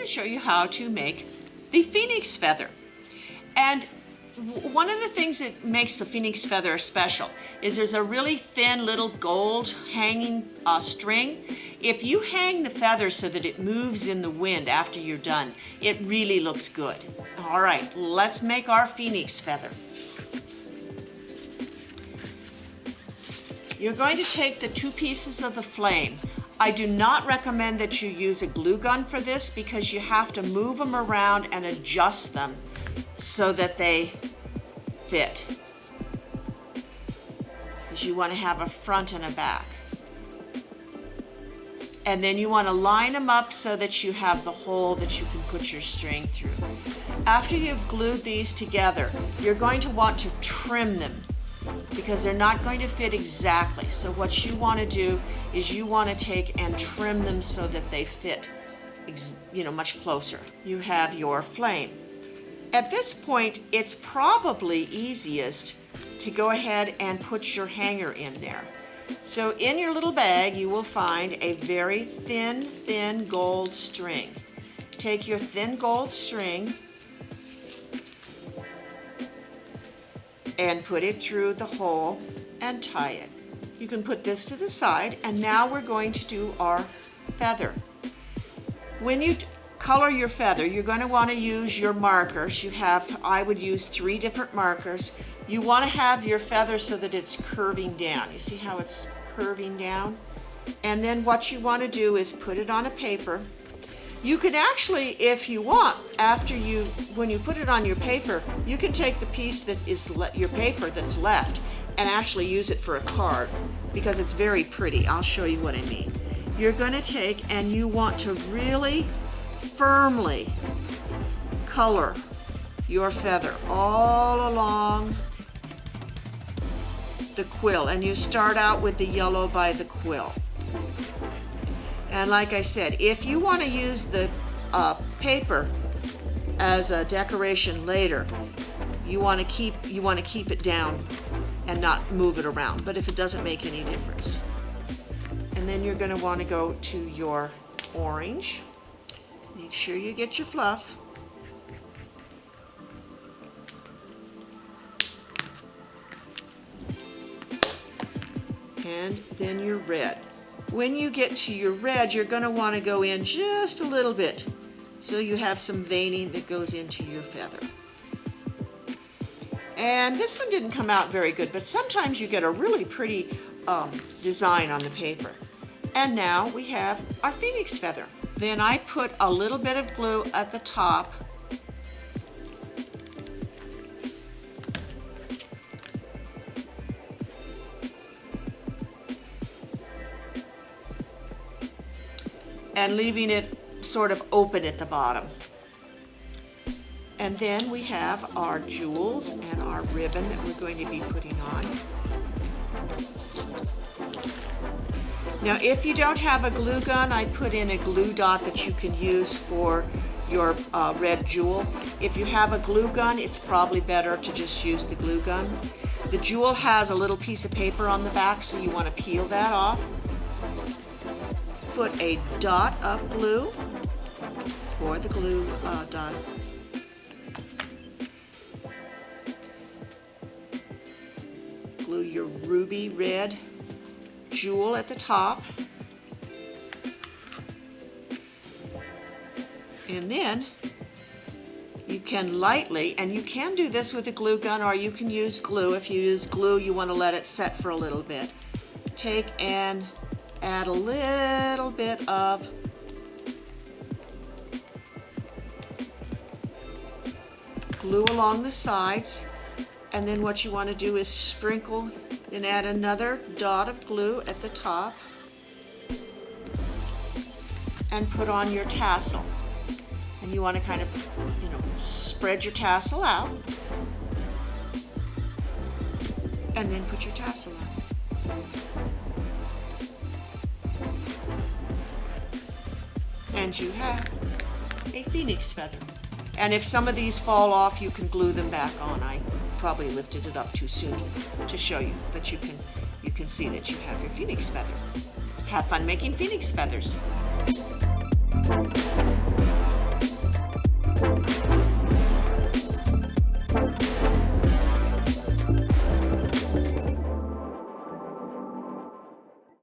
to show you how to make the phoenix feather. And one of the things that makes the phoenix feather special is there's a really thin little gold hanging string. If you hang the feather so that it moves in the wind after you're done, it really looks good. All right, let's make our phoenix feather. You're going to take the 2 pieces of the flame. I do not recommend that you use a glue gun for this because you have to move them around and adjust them so that they fit. Because you want to have a front and a back. And then you want to line them up so that you have the hole that you can put your string through. After you've glued these together, you're going to want to trim them because they're not going to fit exactly. So what you want to do is you want to take and trim them so that they fit, much closer. You have your flame. At this point, it's probably easiest to go ahead and put your hanger in there. So in your little bag, you will find a very thin gold string. Take your thin gold string and put it through the hole and tie it. You can put this to the side, and now we're going to do our feather. When you color your feather, you're going to want to use your markers. I would use 3 different markers. You want to have your feather so that it's curving down. You see how it's curving down? And then what you want to do is put it on a paper. You can actually, if you want, when you put it on your paper, you can take the piece that is your paper that's left and actually use it for a card because it's very pretty. I'll show you what I mean. You're going to take and you want to really firmly color your feather all along the quill, and you start out with the yellow by the quill. And like I said, if you want to use the paper as a decoration later, you want to keep it down and not move it around, but if it doesn't make any difference. And then you're going to want to go to your orange. Make sure you get your fluff. And then your red. When you get to your red, you're going to want to go in just a little bit so you have some veining that goes into your feather. And this one didn't come out very good, but sometimes you get a really pretty design on the paper. And now we have our phoenix feather. Then I put a little bit of glue at the top. And leaving it sort of open at the bottom. And then we have our jewels and our ribbon that we're going to be putting on. Now, if you don't have a glue gun, I put in a glue dot that you can use for your red jewel. If you have a glue gun, it's probably better to just use the glue gun. The jewel has a little piece of paper on the back, so you want to peel that off. Put a dot of glue for the glue dot. Glue your ruby red jewel at the top. And then you can lightly, and you can do this with a glue gun or you can use glue. If you use glue, you want to let it set for a little bit. Take and add a little bit of glue along the sides, and then what you want to do is sprinkle, then add another dot of glue at the top and put on your tassel. And you want to kind of, spread your tassel out and then put your tassel on. And you have a phoenix feather. And if some of these fall off, you can glue them back on. I probably lifted it up too soon to show you, but you can see that you have your phoenix feather. Have fun making phoenix feathers.